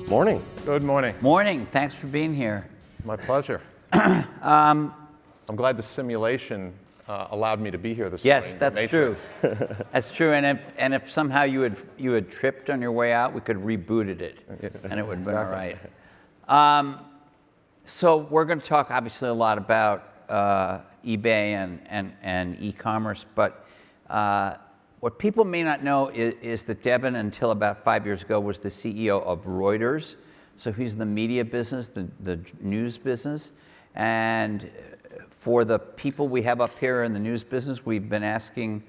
Morning. Good morning. Morning. Thanks for being here. My pleasure. I'm glad the simulation allowed me to be here this morning. Yes, that's true. That's true. And if somehow you had tripped on your way out, we could have rebooted it, and it would have been all right. So we're going to talk obviously a lot about eBay and e-commerce, but what people may not know is that Devin, until about 5 years ago, was the CEO of Reuters. So he's in the media business, the news business. And for the people we have up here in the news business, we've been asking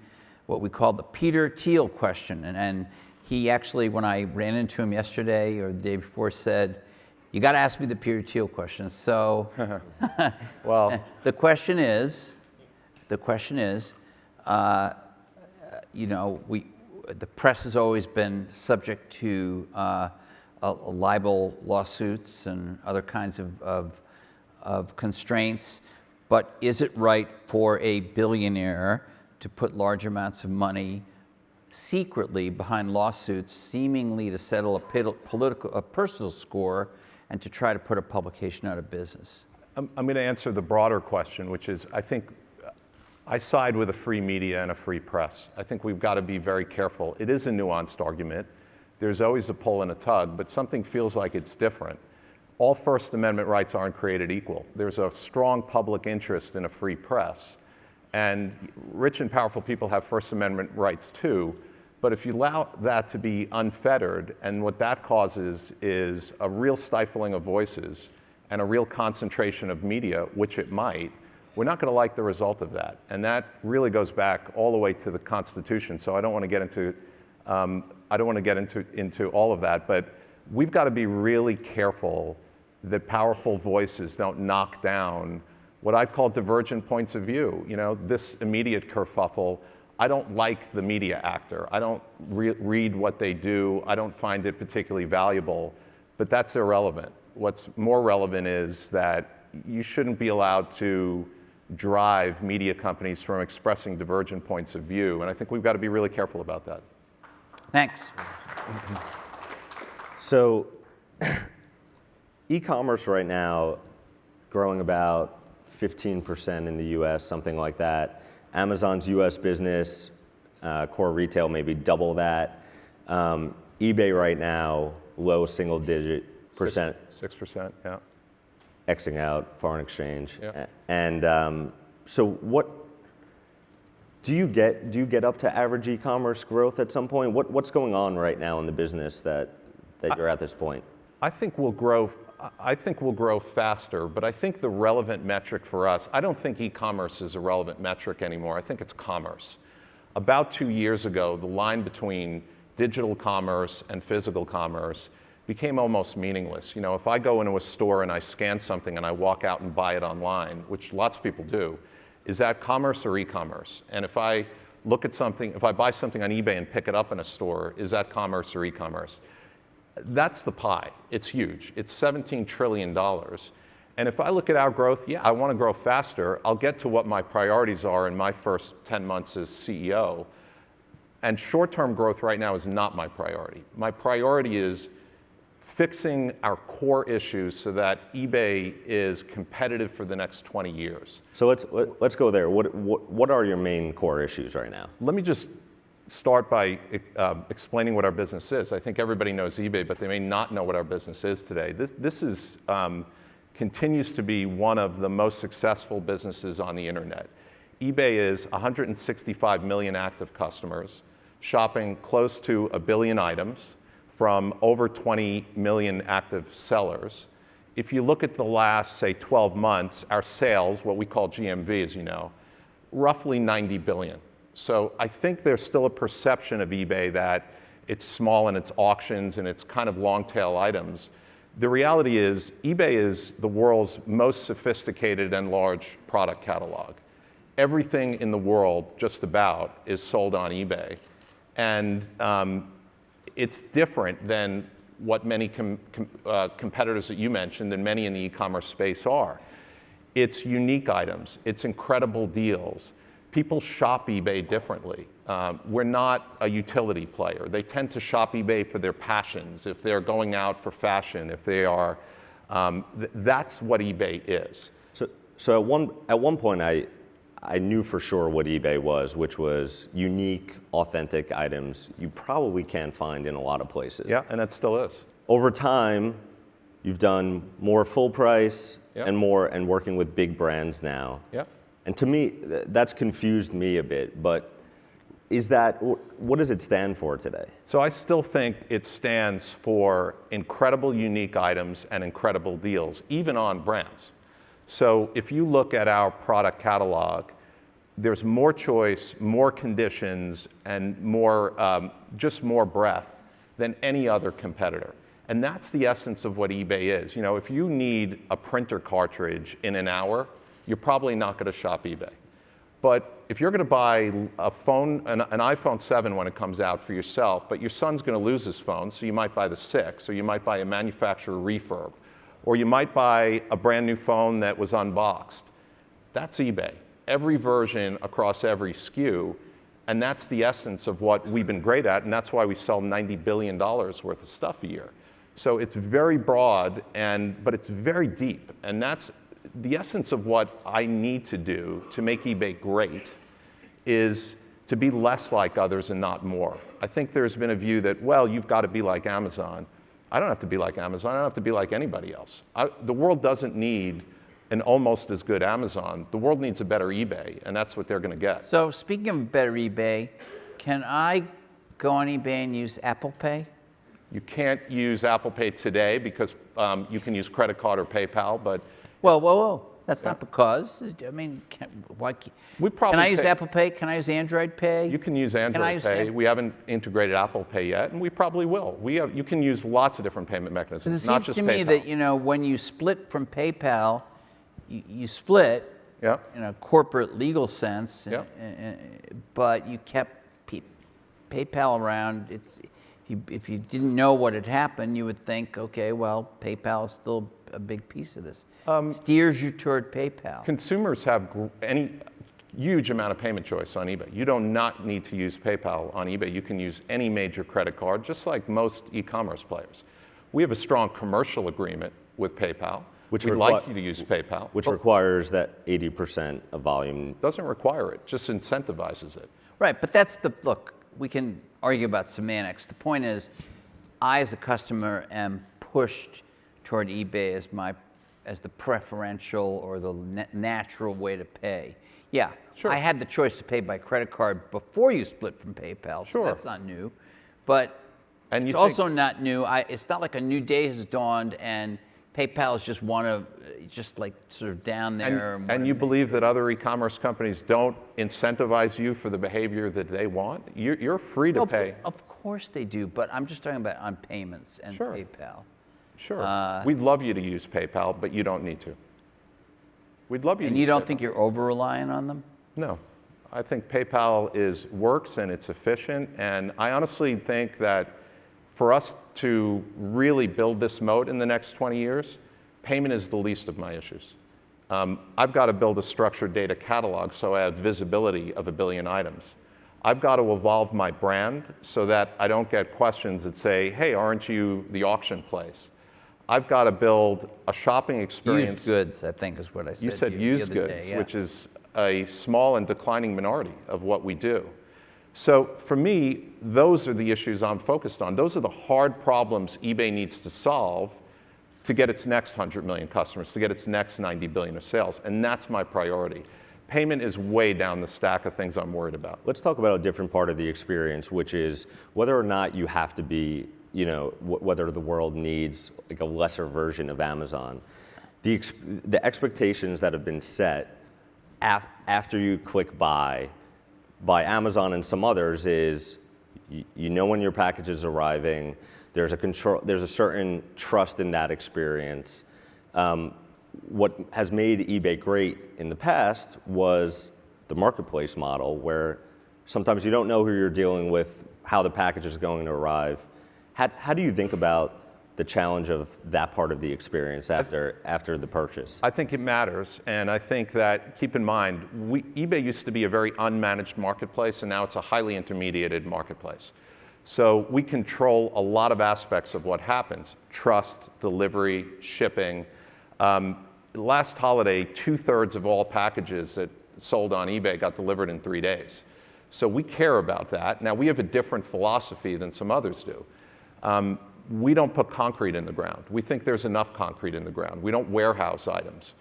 what we call the Peter Thiel question. And he actually, when I ran into him yesterday or the day before, said, "You got to ask me the Peter Thiel question." So, well, the question is, the press has always been subject to libel lawsuits and other kinds of constraints. But is it right for a billionaire to put large amounts of money secretly behind lawsuits, seemingly to settle a personal score, and to try to put a publication out of business? I'm going to answer the broader question, which is, I think I side with a free media and a free press. I think we've got to be very careful. It is a nuanced argument. There's always a pull and a tug, but something feels like it's different. All First Amendment rights aren't created equal. There's a strong public interest in a free press. And rich and powerful people have First Amendment rights too. But if you allow that to be unfettered, and what that causes is a real stifling of voices and a real concentration of media, which it might, we're not going to like the result of that. And that really goes back all the way to the Constitution. So I don't want to get into all of that, but we've got to be really careful that powerful voices don't knock down what I call divergent points of view. You know, this immediate kerfuffle, I don't like the media actor. I don't read what they do. I don't find it particularly valuable, but that's irrelevant. What's more relevant is that you shouldn't be allowed to drive media companies from expressing divergent points of view, and I think we've got to be really careful about that. Thanks. So, e-commerce right now, growing about 15% in the US, something like that. Amazon's US business, core retail, maybe double that. eBay right now, low single digit percent. 6%, yeah. Xing out foreign exchange. Yeah. And so what, do you get up to average e-commerce growth at some point? What's going on right now in the business that you're at this point? I think we'll grow faster, but I think the relevant metric for us, I don't think e-commerce is a relevant metric anymore. I think it's commerce. About 2 years ago, the line between digital commerce and physical commerce became almost meaningless. You know, if I go into a store and I scan something and I walk out and buy it online, which lots of people do, is that commerce or e-commerce? And if I look at something, if I buy something on eBay and pick it up in a store, is that commerce or e-commerce? That's the pie. It's huge. It's $17 trillion. And if I look at our growth, yeah, I want to grow faster. I'll get to what my priorities are in my first 10 months as CEO. And short-term growth right now is not my priority. My priority is fixing our core issues so that eBay is competitive for the next 20 years. So let's go there. What are your main core issues right now? Let me just start by explaining what our business is. I think everybody knows eBay, but they may not know what our business is today. This is continues to be one of the most successful businesses on the internet. eBay is 165 million active customers, shopping close to 1 billion items from over 20 million active sellers. If you look at the last, say, 12 months, our sales, what we call GMV, as you know, roughly 90 billion. So I think there's still a perception of eBay that it's small in its auctions and it's kind of long tail items. The reality is eBay is the world's most sophisticated and large product catalog. Everything in the world, just about, is sold on eBay. And it's different than what many competitors that you mentioned and many in the e-commerce space are. It's unique items, it's incredible deals. people shop eBay differently. We're not a utility player. They tend to shop eBay for their passions. If they're going out for fashion, if they are, that's what eBay is. So at one point, I knew for sure what eBay was, which was unique, authentic items you probably can't find in a lot of places. Yeah, and it still is. Over time, you've done more full price and working with big brands now. Yeah. And to me, that's confused me a bit, but what does it stand for today? So I still think it stands for incredible unique items and incredible deals, even on brands. So if you look at our product catalog, there's more choice, more conditions, and just more breadth than any other competitor. And that's the essence of what eBay is. You know, if you need a printer cartridge in an hour, you're probably not going to shop eBay. But if you're going to buy a phone, an iPhone 7 when it comes out for yourself, but your son's going to lose his phone, so you might buy the 6, or you might buy a manufacturer refurb, or you might buy a brand new phone that was unboxed. That's eBay. Every version across every SKU, and that's the essence of what we've been great at, and that's why we sell $90 billion worth of stuff a year. So it's very broad, but it's very deep, and that's the essence of what I need to do to make eBay great is to be less like others and not more. I think there's been a view that, well, you've got to be like Amazon. I don't have to be like Amazon. I don't have to be like anybody else. The world doesn't need an almost as good Amazon. The world needs a better eBay, and that's what they're going to get. So speaking of better eBay, can I go on eBay and use Apple Pay? You can't use Apple Pay today because you can use credit card or PayPal, but Whoa. That's not because. I mean, can I use Apple Pay? Can I use Android Pay? You can use Android Pay. We haven't integrated Apple Pay yet, and we probably will. You can use lots of different payment mechanisms, not just PayPal. It seems to me that, you know, when you split from PayPal, you split in a corporate legal sense, but you kept PayPal around. If you didn't know what had happened, you would think, okay, well, PayPal is still a big piece of this. Steers you toward PayPal. Consumers have any huge amount of payment choice on eBay. You do not need to use PayPal on eBay. You can use any major credit card, just like most e-commerce players. We have a strong commercial agreement with PayPal. We'd like you to use PayPal. Which requires that 80% of volume. Doesn't require it, just incentivizes it. Right, but look, we can argue about semantics. The point is, I as a customer am pushed toward eBay as the preferential or the natural way to pay. Yeah, sure. I had the choice to pay by credit card before you split from PayPal, so that's not new. But it's also not new. It's not like a new day has dawned and PayPal is just like sort of down there. And you believe that other e-commerce companies don't incentivize you for the behavior that they want? You're free to pay. Of course they do, but I'm just talking about on payments and PayPal. Sure. We'd love you to use PayPal, but you don't need to. We'd love you to use PayPal. And you don't think you're over-reliant on them? No. I think PayPal works and it's efficient, and I honestly think that for us to really build this moat in the next 20 years, payment is the least of my issues. I've got to build a structured data catalog so I have visibility of 1 billion items. I've got to evolve my brand so that I don't get questions that say, hey, aren't you the auction place? I've got to build a shopping experience. Used goods, I think is what I said. You said used goods, which is a small and declining minority of what we do. So for me, those are the issues I'm focused on. Those are the hard problems eBay needs to solve to get its next 100 million customers, to get its next 90 billion of sales, and that's my priority. Payment is way down the stack of things I'm worried about. Let's talk about a different part of the experience, which is whether or not you have to be, whether the world needs like a lesser version of Amazon. The expectations that have been set after you click buy by Amazon and some others is, you know when your package is arriving. There's a certain trust in that experience. What has made eBay great in the past was the marketplace model, where sometimes you don't know who you're dealing with, how the package is going to arrive. How do you think about the challenge of that part of the experience after the purchase? I think it matters, and I think that, keep in mind, eBay used to be a very unmanaged marketplace, and now it's a highly intermediated marketplace. So we control a lot of aspects of what happens: trust, delivery, shipping. Last holiday, 2/3 of all packages that sold on eBay got delivered in 3 days. So we care about that. Now, we have a different philosophy than some others do. We don't put concrete in the ground. We think there's enough concrete in the ground. We don't warehouse items.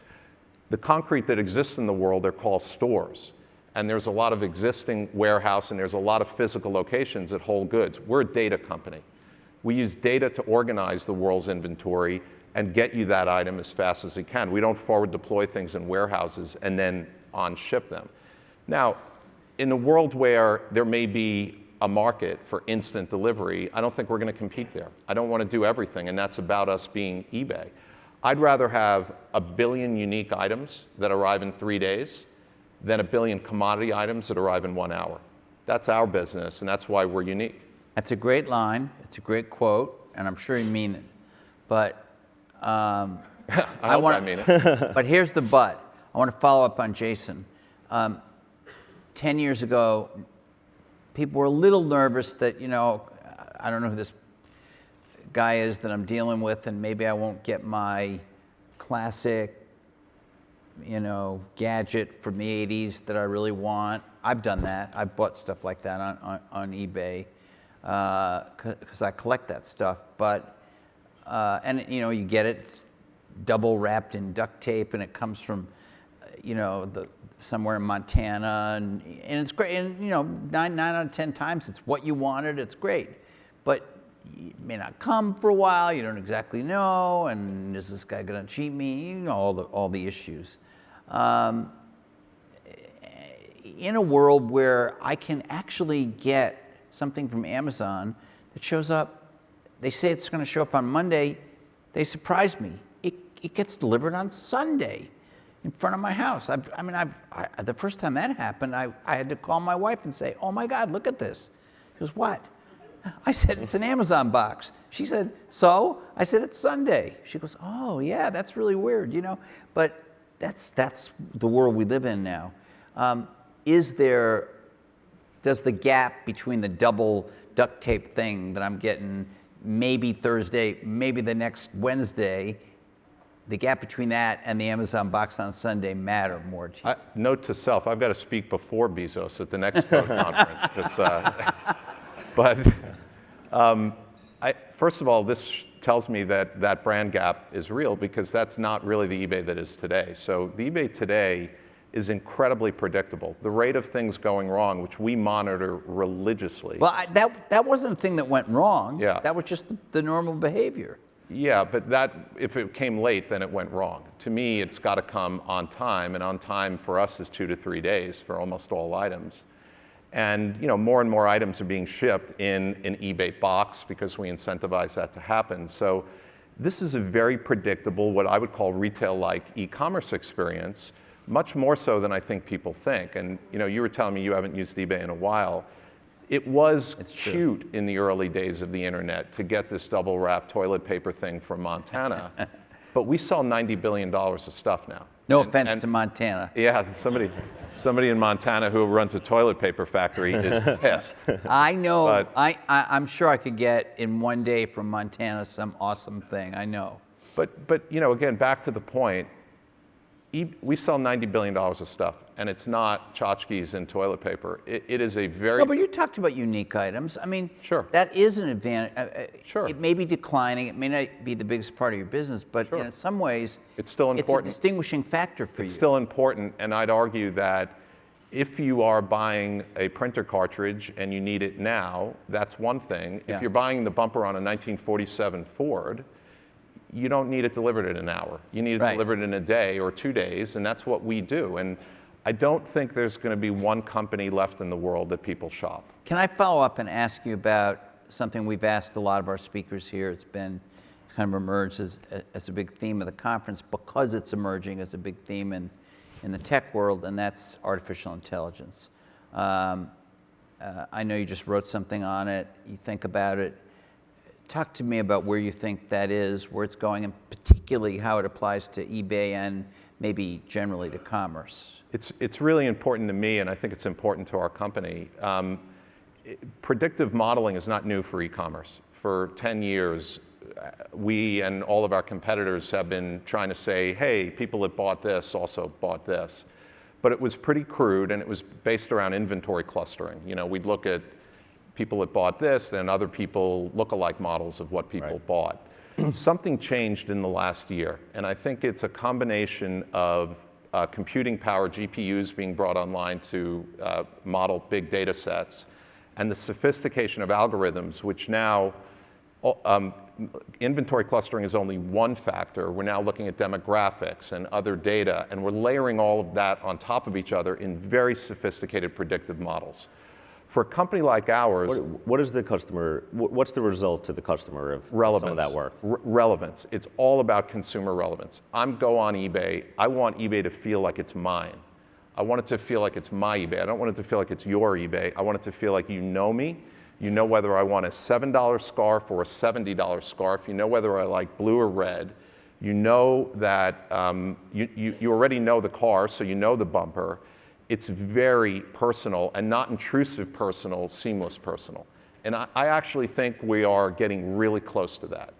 The concrete that exists in the world, they're called stores. And there's a lot of existing warehouse, and there's a lot of physical locations that hold goods. We're a data company. We use data to organize the world's inventory and get you that item as fast as we can. We don't forward deploy things in warehouses and then on-ship them. Now, in a world where there may be a market for instant delivery, I don't think we're going to compete there. I don't want to do everything, and that's about us being eBay. I'd rather have 1 billion unique items that arrive in 3 days than 1 billion commodity items that arrive in 1 hour. That's our business, and that's why we're unique. That's a great line. It's a great quote, and I'm sure you mean it. But I hope I mean it. But here's the but. I want to follow up on Jason. 10 years ago, people were a little nervous that, I don't know who this guy is that I'm dealing with, and maybe I won't get my classic, gadget from the 80s that I really want. I've done that. I've bought stuff like that on eBay because I collect that stuff. But, you get it, it's double wrapped in duct tape, and it comes from, somewhere in Montana, and it's great. And 9 out of 10 times it's what you wanted. It's great, but it may not come for a while. You don't exactly know, and is this guy going to cheat me? All the issues. In a world where I can actually get something from Amazon that shows up, they say it's going to show up on Monday. They surprise me. It gets delivered on Sunday in front of my house. The first time that happened, I had to call my wife and say, "Oh my God, look at this." She goes, "What?" I said, "It's an Amazon box." She said, "So?" I said, "It's Sunday." She goes, "Oh yeah, that's really weird, But that's the world we live in now. Does the gap between the double duct tape thing that I'm getting maybe Thursday, maybe the next Wednesday, the gap between that and the Amazon box on Sunday matter more to you? Note to self, I've got to speak before Bezos at the next code conference. First of all, this tells me that brand gap is real, because that's not really the eBay that is today. So the eBay today is incredibly predictable. The rate of things going wrong, which we monitor religiously. Well, that wasn't a thing that went wrong. Yeah. That was just the normal behavior. Yeah, but if it came late, then it went wrong. To me, it's got to come on time, and on time for us is 2 to 3 days for almost all items. And more and more items are being shipped in an eBay box because we incentivize that to happen. So this is a very predictable, what I would call retail-like e-commerce experience, much more so than I think people think. And you were telling me you haven't used eBay in a while. It was cute in the early days of the internet to get this double wrapped toilet paper thing from Montana, but we sell $90 billion of stuff now. No offense to Montana. Yeah, somebody in Montana who runs a toilet paper factory is pissed. I know. But I'm sure I could get in one day from Montana some awesome thing. I know. But again, back to the point. We sell $90 billion of stuff, and it's not tchotchkes and toilet paper. It is a very... No, but you talked about unique items. Sure. That is an advantage. Sure. It may be declining. It may not be the biggest part of your business, but sure. In some ways, it's still important. It's a distinguishing factor for you. It's still important, and I'd argue that if you are buying a printer cartridge and you need it now, that's one thing. Yeah. If you're buying the bumper on a 1947 Ford, you don't need it delivered in an hour. You need it delivered in a day or 2 days, and that's what we do. And I don't think there's going to be one company left in the world that people shop. Can I follow up and ask you about something we've asked a lot of our speakers here? It's kind of emerged as a big theme of the conference because it's emerging as a big theme in the tech world, and that's artificial intelligence. I know you just wrote something on it. You think about it. talk to me about where you think that is, where it's going, and particularly how it applies to eBay and maybe generally to commerce. It's really important to me, and I think it's important to our company. Predictive modeling is not new for e-commerce. For 10 years, we and all of our competitors have been trying to say, hey, people that bought this also bought this. But it was pretty crude, and it was based around inventory clustering. You know, we'd look at people that bought this, then other people look-alike models of what people bought. Something changed in the last year, and I think it's a combination of computing power, GPUs being brought online to model big data sets, and the sophistication of algorithms, which now, inventory clustering is only one factor. We're now looking at demographics and other data, and we're layering all of that on top of each other in very sophisticated predictive models. For a company like ours, What is the customer, what's the result to the customer of some of that work? Relevance. It's all about consumer relevance. Go on eBay. I want eBay to feel like it's mine. I want it to feel like it's my eBay. I don't want it to feel like it's your eBay. I want it to feel like you know me. You know whether I want a $7 scarf or a $70 scarf. You know whether I like blue or red. You know that you already know the car, so you know the bumper. It's very personal and not intrusive personal, seamless personal. And I actually think we are getting really close to that.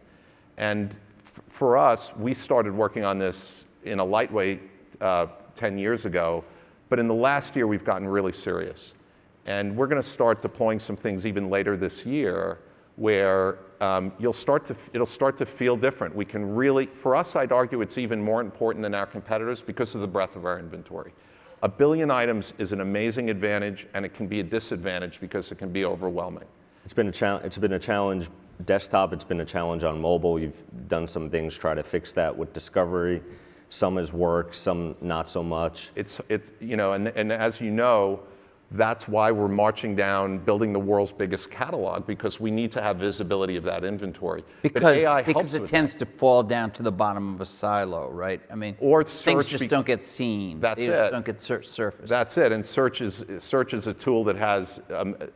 And for us, we started working on this in a light way 10 years ago, but in the last year we've gotten really serious. And we're going to start deploying some things even later this year where it'll start to feel different. We can really, for us, I'd argue it's even more important than our competitors because of the breadth of our inventory. 1 billion items is an amazing advantage, and it can be a disadvantage because it can be overwhelming. It's been a challenge desktop, it's been a challenge on mobile. You've done some things, try to fix that with discovery. Some has worked, some not so much. It's you know, and as you know, that's why we're marching down building the world's biggest catalog, because we need to have visibility of that inventory. Because it tends to fall down to the bottom of a silo, right? I mean, or things just don't get seen. They just don't get surfaced. That's it. And search is a tool that has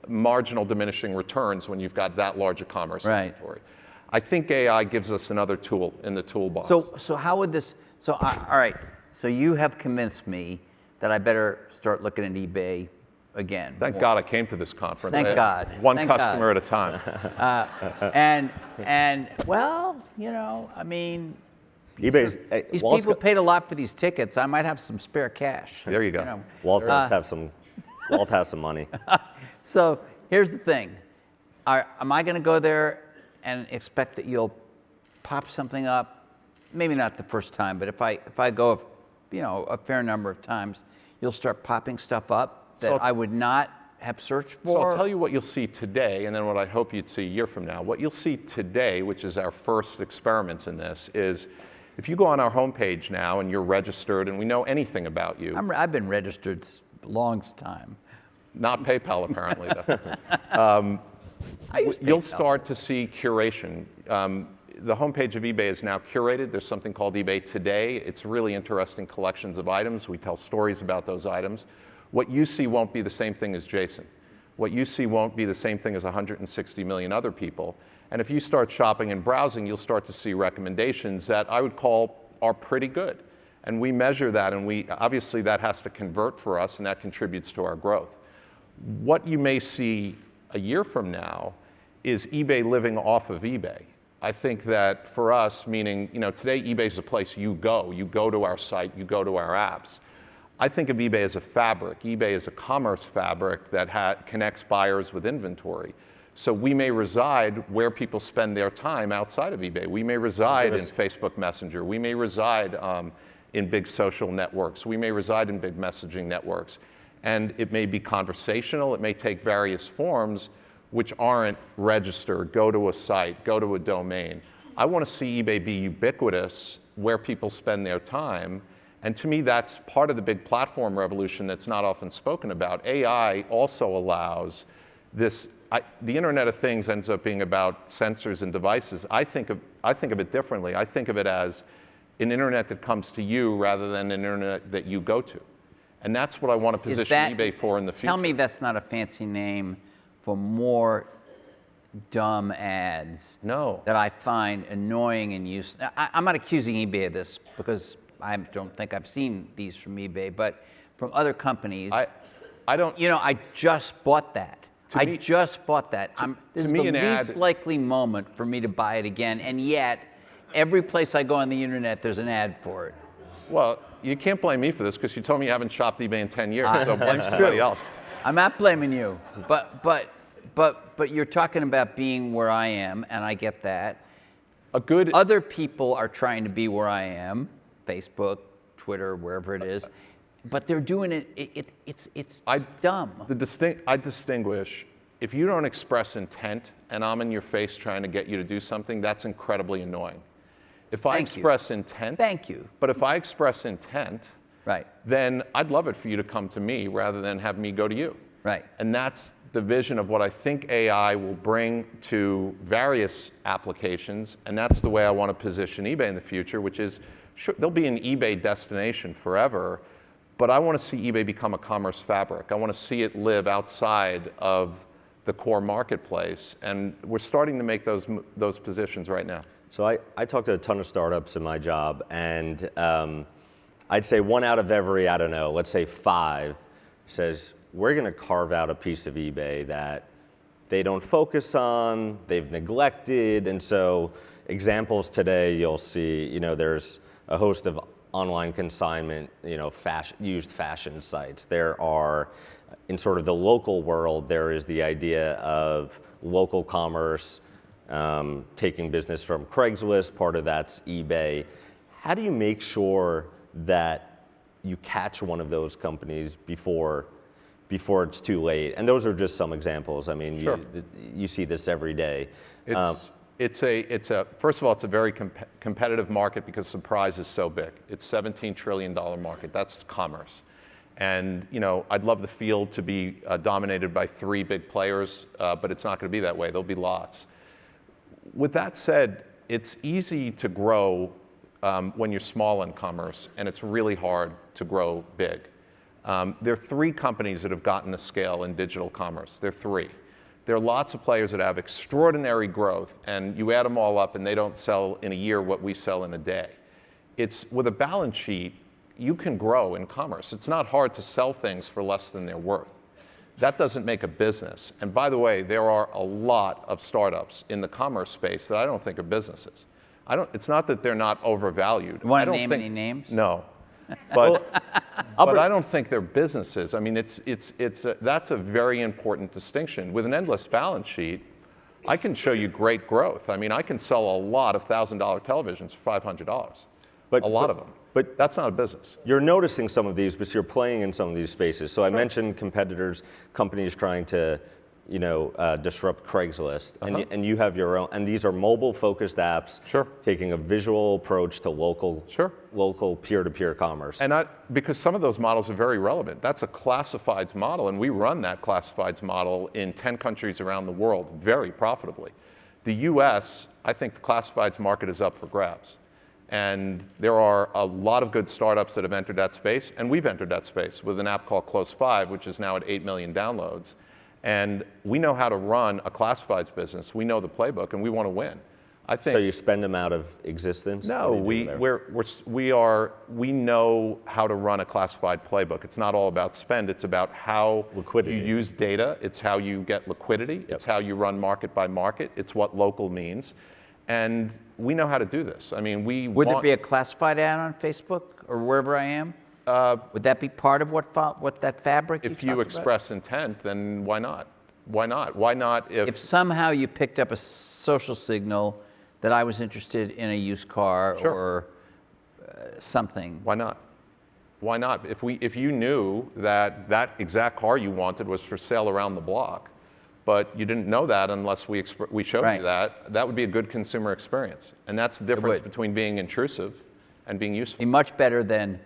marginal diminishing returns when you've got that large a commerce inventory. I think AI gives us another tool in the toolbox. So how would this? So all right. So you have convinced me that I better start looking at eBay again. Thank God I came to this conference. Thank God. One customer at a time. And well, you know, I mean, eBay's, these people paid a lot for these tickets. I might have some spare cash. There you go. You know. Walt has some money. So here's the thing. Am I going to go there and expect that you'll pop something up? Maybe not the first time, but if I go, you know, a fair number of times, you'll start popping stuff up that I would not have searched for? So I'll tell you what you'll see today, and then what I hope you'd see a year from now. What you'll see today, which is our first experiments in this, is if you go on our homepage now and you're registered and we know anything about you. I've been registered a long time. Not PayPal, apparently, though. You'll start to see curation. The homepage of eBay is now curated. There's something called eBay Today. It's really interesting collections of items. We tell stories about those items. What you see won't be the same thing as Jason. What you see won't be the same thing as 160 million other people. And if you start shopping and browsing, you'll start to see recommendations that I would call are pretty good. And we measure that, and obviously that has to convert for us, and that contributes to our growth. What you may see a year from now is eBay living off of eBay. I think that for us, meaning, you know, today eBay is a place you go to our site, you go to our apps. I think of eBay as a fabric. eBay is a commerce fabric that connects buyers with inventory. So we may reside where people spend their time outside of eBay. We may reside in Facebook Messenger. We may reside in big social networks. We may reside in big messaging networks. And it may be conversational. It may take various forms which aren't registered, go to a site, go to a domain. I want to see eBay be ubiquitous where people spend their time. And to me, that's part of the big platform revolution that's not often spoken about. AI also allows this, the Internet of Things ends up being about sensors and devices. I think of it differently. I think of it as an internet that comes to you rather than an internet that you go to. And that's what I want to position eBay for in the future. Tell me that's not a fancy name for more dumb ads No. that I find annoying and useless. I'm not accusing eBay of this because I don't think I've seen these from eBay, but from other companies. I don't. You know, I just bought that. Just bought that. This is me, the an ad- least likely moment for me to buy it again, and yet every place I go on the internet, there's an ad for it. Well, you can't blame me for this because you told me you haven't shopped eBay in 10 years, so blame somebody else. I'm not blaming you, but you're talking about being where I am, and I get that. Other people are trying to be where I am, Facebook, Twitter, wherever it is, but they're doing it. It's dumb. I distinguish. If you don't express intent, and I'm in your face trying to get you to do something, that's incredibly annoying. If I express intent, thank you. But if I express intent, right, then I'd love it for you to come to me rather than have me go to you. Right. And that's the vision of what I think AI will bring to various applications, and that's the way I want to position eBay in the future, which is, sure, there'll be an eBay destination forever, but I want to see eBay become a commerce fabric. I want to see it live outside of the core marketplace, and we're starting to make those positions right now. So I talk to a ton of startups in my job, and I'd say 1 out of every, I don't know, let's say 5 says, we're going to carve out a piece of eBay that they don't focus on, they've neglected. And so examples today, you'll see, you know, there's a host of online consignment, you know, used fashion sites. There are, in sort of the local world, there is the idea of local commerce, taking business from Craigslist, part of that's eBay. How do you make sure that you catch one of those companies before it's too late? And those are just some examples. I mean, sure. You see this every day. First of all, it's a very competitive market because surprise is so big. It's $17 trillion market. That's commerce. And you know, I'd love the field to be dominated by 3 big players, but it's not going to be that way. There'll be lots. With that said, it's easy to grow when you're small in commerce, and it's really hard to grow big. There are 3 companies that have gotten to scale in digital commerce. There are 3. There are lots of players that have extraordinary growth, and you add them all up, and they don't sell in a year what we sell in a day. It's with a balance sheet, you can grow in commerce. It's not hard to sell things for less than they're worth. That doesn't make a business. And by the way, there are a lot of startups in the commerce space that I don't think are businesses. It's not that they're not overvalued. You want to name any names? No. But I don't think they're businesses. I mean, that's a very important distinction. With an endless balance sheet, I can show you great growth. I mean, I can sell a lot of $1,000 televisions for $500. A lot of them. But that's not a business. You're noticing some of these, but you're playing in some of these spaces. So sure. I mentioned competitors, companies trying to, you know, disrupt Craigslist, and you have your own. And these are mobile-focused apps, sure. taking a visual approach to local peer-to-peer commerce. And because some of those models are very relevant. That's a classifieds model, and we run that classifieds model in 10 countries around the world very profitably. The U.S., I think the classifieds market is up for grabs. And there are a lot of good startups that have entered that space, and we've entered that space with an app called Close 5, which is now at 8 million downloads. And we know how to run a classifieds business. We know the playbook, and we want to win. I think. So you spend them out of existence? No, we know how to run a classified playbook. It's not all about spend. It's about how liquidity. You use data. It's how you get liquidity. Yep. It's how you run market by market. It's what local means. And we know how to do this. I mean, Would there be a classified ad on Facebook or wherever I am? Would that be part of what that fabric you If you express intent, then why not? Why not? Why not if somehow you picked up a social signal that I was interested in a used car sure. or something? Why not? Why not? If you knew that exact car you wanted was for sale around the block, but you didn't know that unless we showed right. you that would be a good consumer experience. And that's the difference between being intrusive and being useful. Be much better than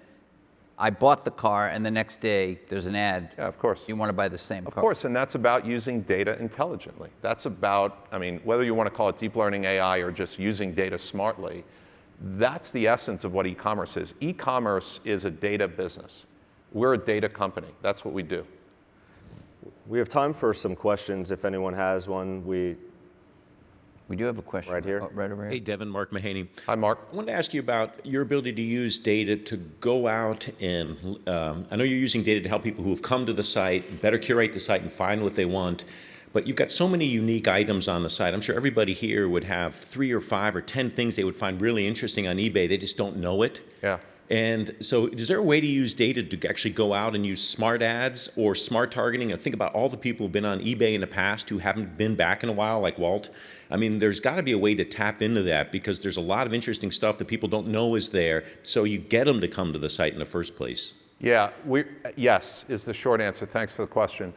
I bought the car and the next day there's an ad. Yeah, of course. You want to buy the same car. Of course, and that's about using data intelligently. That's about, I mean, whether you want to call it deep learning AI or just using data smartly, that's the essence of what e-commerce is. E-commerce is a data business. We're a data company. That's what we do. We have time for some questions if anyone has one. We do have a question. Right here. Oh, right over here. Hey, Devin, Mark Mahaney. Hi, Mark. I wanted to ask you about your ability to use data to go out and, I know you're using data to help people who have come to the site better curate the site and find what they want, but you've got so many unique items on the site. I'm sure everybody here would have 3 or 5 or 10 things they would find really interesting on eBay. They just don't know it. Yeah. And so is there a way to use data to actually go out and use smart ads or smart targeting and think about all the people who've been on eBay in the past who haven't been back in a while, like Walt? I mean, there's got to be a way to tap into that because there's a lot of interesting stuff that people don't know is there. So you get them to come to the site in the first place. Yeah, yes is the short answer. Thanks for the question.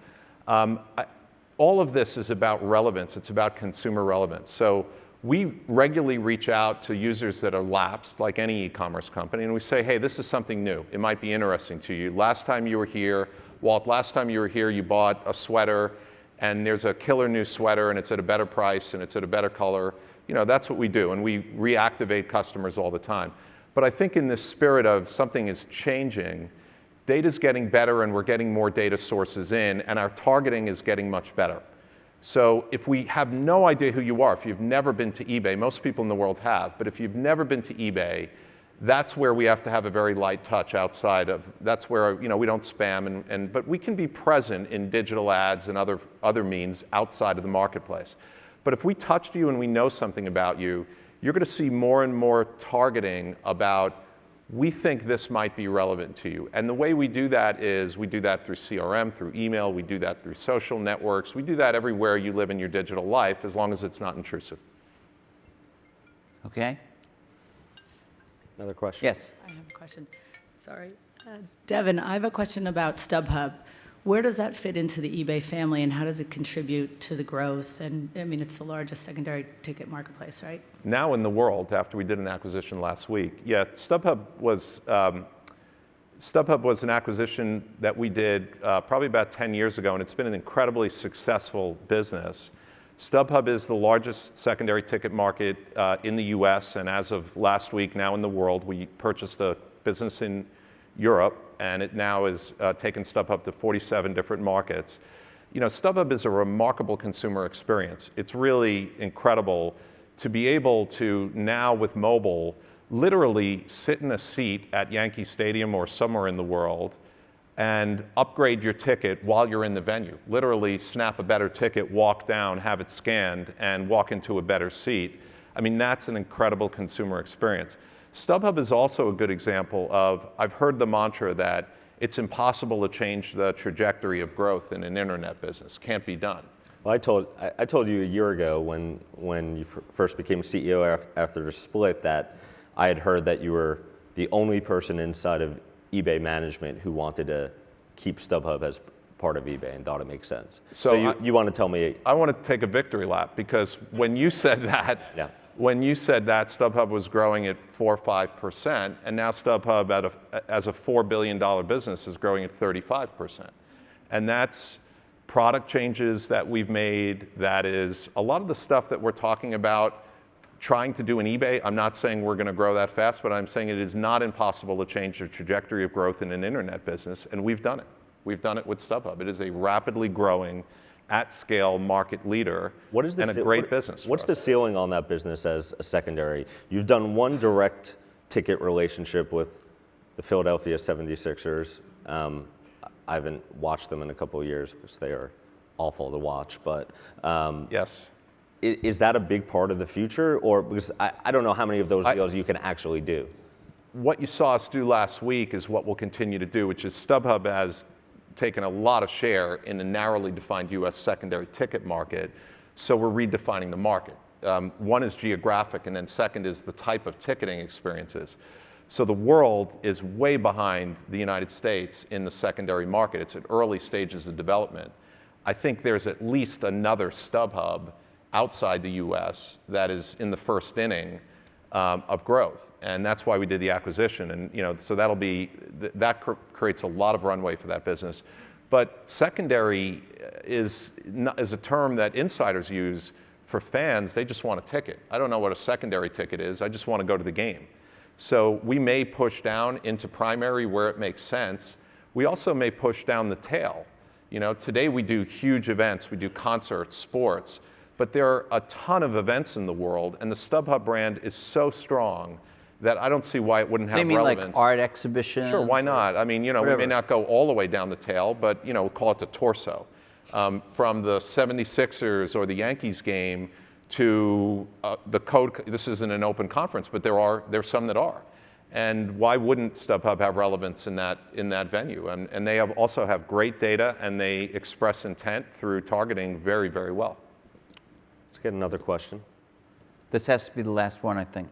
All of this is about relevance. It's about consumer relevance. So we regularly reach out to users that are lapsed, like any e-commerce company, and we say, hey, this is something new. It might be interesting to you. Last time you were here, Walt, you bought a sweater, and there's a killer new sweater, and it's at a better price, and it's at a better color. You know, that's what we do, and we reactivate customers all the time. But I think in this spirit of something is changing, data's getting better, and we're getting more data sources in, and our targeting is getting much better. So if we have no idea who you are, if you've never been to eBay, most people in the world have, but if you've never been to eBay, that's where we have to have a very light touch outside of, that's where, you know, we don't spam, but we can be present in digital ads and other means outside of the marketplace. But if we touched you and we know something about you, you're going to see more and more targeting about, we think this might be relevant to you. And the way we do that is we do that through CRM, through email, we do that through social networks. We do that everywhere you live in your digital life, as long as it's not intrusive. Okay. Another question? Yes. I have a question. Sorry. Devin, I have a question about StubHub. Where does that fit into the eBay family, and how does it contribute to the growth? And I mean, it's the largest secondary ticket marketplace, right? Now in the world, after we did an acquisition last week, yeah, StubHub was an acquisition that we did probably about 10 years ago, and it's been an incredibly successful business. StubHub is the largest secondary ticket market in the US, and as of last week, now in the world. We purchased a business in Europe, and it now has taken StubHub to 47 different markets. You know, StubHub is a remarkable consumer experience. It's really incredible to be able to now with mobile literally sit in a seat at Yankee Stadium or somewhere in the world and upgrade your ticket while you're in the venue. Literally snap a better ticket, walk down, have it scanned, and walk into a better seat. I mean, that's an incredible consumer experience. StubHub is also a good example of, I've heard the mantra that it's impossible to change the trajectory of growth in an internet business. Can't be done. Well, I told you a year ago when you first became CEO after the split that I had heard that you were the only person inside of eBay management who wanted to keep StubHub as part of eBay and thought it maked sense. So you want to tell me? I want to take a victory lap because when you said that, Yeah. When you said that, StubHub was growing at 4 or 5%, and now StubHub as a $4 billion business is growing at 35%. And that's product changes that we've made. That is a lot of the stuff that we're talking about trying to do in eBay. I'm not saying we're going to grow that fast, but I'm saying it is not impossible to change the trajectory of growth in an internet business, and we've done it. We've done it with StubHub. It is a rapidly growing, at-scale market leader and a great business. What's the ceiling on that business as a secondary? You've done one direct ticket relationship with the Philadelphia 76ers. I haven't watched them in a couple of years because they are awful to watch. But yes, is that a big part of the future, or because I don't know how many of those deals you can actually do? What you saw us do last week is what we'll continue to do, which is StubHub has taken a lot of share in a narrowly defined US secondary ticket market, so we're redefining the market. One is geographic, and then second is the type of ticketing experiences. So the world is way behind the United States in the secondary market. It's at early stages of development. I think there's at least another StubHub outside the US that is in the first inning of growth, and that's why we did the acquisition. And you know, so that creates a lot of runway for that business. But secondary is a term that insiders use for fans. They just want a ticket. I don't know what a secondary ticket is. I just want to go to the game. So we may push down into primary where it makes sense. We also may push down the tail. You know, today we do huge events. We do concerts, sports. but there are a ton of events in the world, and the StubHub brand is so strong that I don't see why it wouldn't So you have mean relevance. like art exhibitions? Sure, why not? I mean, we whatever. may not go all the way down the tail, but we'll call it the torso. From the 76ers or the Yankees game to the code. This isn't an open conference, but there's some that are. And why wouldn't StubHub have relevance in that venue? And they also have great data, and they express intent through targeting very, very well. Let's get another question. This has to be the last one, I think.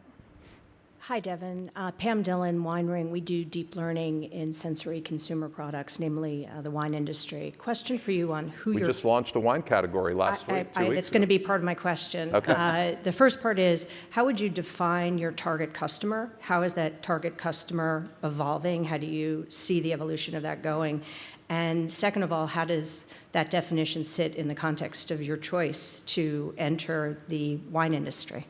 Hi, Devin. Pam Dillon, Wine Ring. We do deep learning in sensory consumer products, namely the wine industry. Question for you on who We you're... just launched a wine category last week, 2 weeks That's going to ago. be part of my question. Okay. The first part is, how would you define your target customer? How is that target customer evolving? How do you see the evolution of that going? And second of all, how does that definition sit in the context of your choice to enter the wine industry?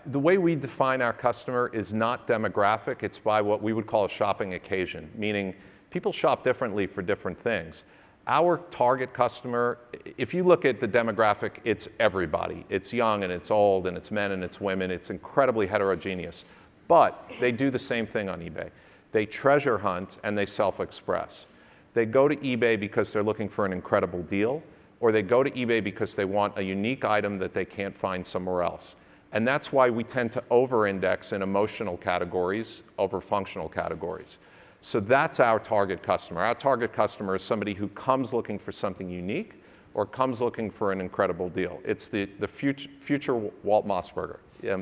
The way we define our customer is not demographic, it's by what we would call a shopping occasion, meaning people shop differently for different things. Our target customer, if you look at the demographic, it's everybody. It's young and it's old and it's men and it's women. It's incredibly heterogeneous. But they do the same thing on eBay. They treasure hunt and they self-express. They go to eBay because they're looking for an incredible deal, or they go to eBay because they want a unique item that they can't find somewhere else. And that's why we tend to over-index in emotional categories over functional categories. So that's our target customer. Our target customer is somebody who comes looking for something unique or comes looking for an incredible deal. It's the future Walt Mossberger.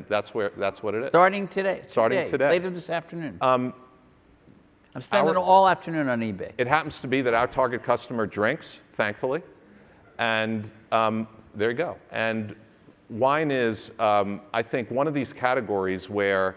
That's what it is. Starting today. Starting today. Later this afternoon. I'm spending all afternoon on eBay. It happens to be that our target customer drinks, thankfully, and there you go. And wine is, I think, one of these categories where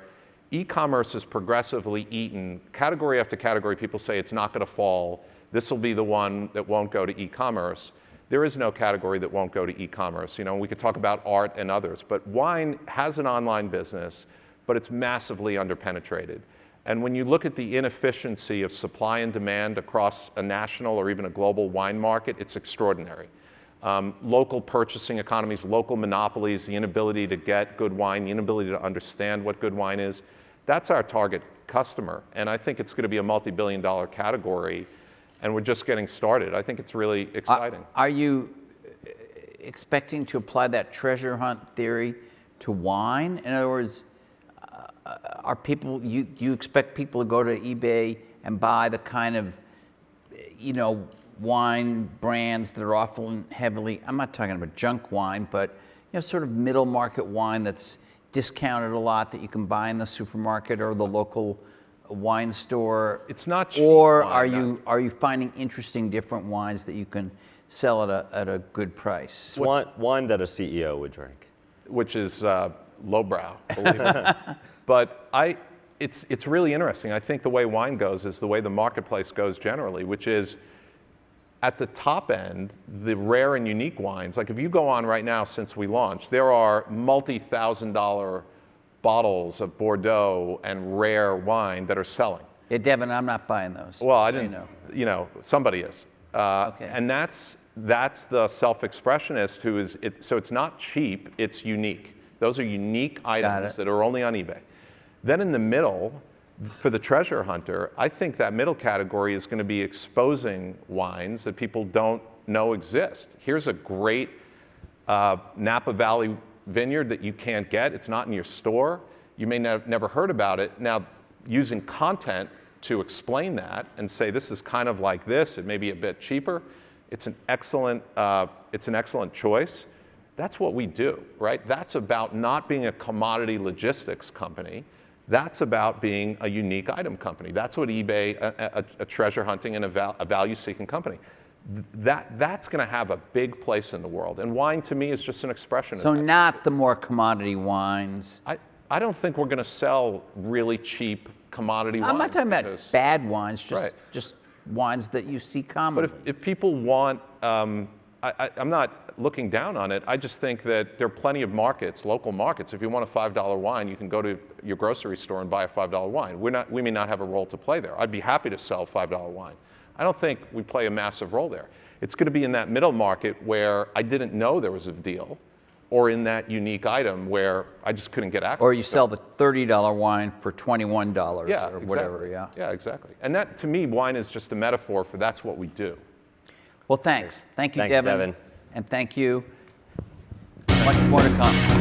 e-commerce is progressively eaten. Category after category, people say it's not going to fall. This will be the one that won't go to e-commerce. There is no category that won't go to e-commerce. We could talk about art and others, but wine has an online business, but it's massively underpenetrated. And when you look at the inefficiency of supply and demand across a national or even a global wine market, it's extraordinary. Local purchasing economies, local monopolies, the inability to get good wine, the inability to understand what good wine is, that's our target customer. And I think it's going to be a multi-billion-dollar category, and we're just getting started. I think it's really exciting. Are you expecting to apply that treasure hunt theory to wine? In other words, do you expect people to go to eBay and buy the kind of, wine brands that are often heavily, I'm not talking about junk wine, but sort of middle market wine that's discounted a lot that you can buy in the supermarket or the local wine store? It's not cheap Or wine, are you finding interesting different wines that you can sell at a good price? It's wine that a CEO would drink. Which is lowbrow, believe it. But it's really interesting. I think the way wine goes is the way the marketplace goes generally, which is at the top end, the rare and unique wines, like if you go on right now since we launched, there are multi-$1,000 bottles of Bordeaux and rare wine that are selling. Yeah, Devin, I'm not buying those. Well, I so didn't, somebody is. Okay. And that's the self-expressionist who is, so it's not cheap, it's unique. Those are unique items that are only on eBay. Then in the middle, for the treasure hunter, I think that middle category is going to be exposing wines that people don't know exist. Here's a great Napa Valley vineyard that you can't get. It's not in your store. You may never heard about it. Now, using content to explain that and say this is kind of like this, it may be a bit cheaper, it's an excellent choice. That's what we do, right? That's about not being a commodity logistics company. That's about being a unique item company. That's what eBay, a treasure hunting and a value-seeking company. That's going to have a big place in the world. And wine, to me, is just an expression of that. So not the more commodity wines. I don't think we're going to sell really cheap commodity wines. I'm not talking about bad wines, just wines that you see commonly. But if people want, I'm not looking down on it. I just think that there are plenty of markets, local markets. If you want a $5 wine, you can go to your grocery store and buy a $5 wine. We may not have a role to play there. I'd be happy to sell $5 wine. I don't think we play a massive role there. It's going to be in that middle market where I didn't know there was a deal, or in that unique item where I just couldn't get access. Or you sell the $30 wine for $21 yeah, or exactly. whatever, yeah. Yeah, exactly. And that, to me, wine is just a metaphor for that's what we do. Well, thanks. Thank you, Thank you, Devin. Devin. And thank you. Much more to come.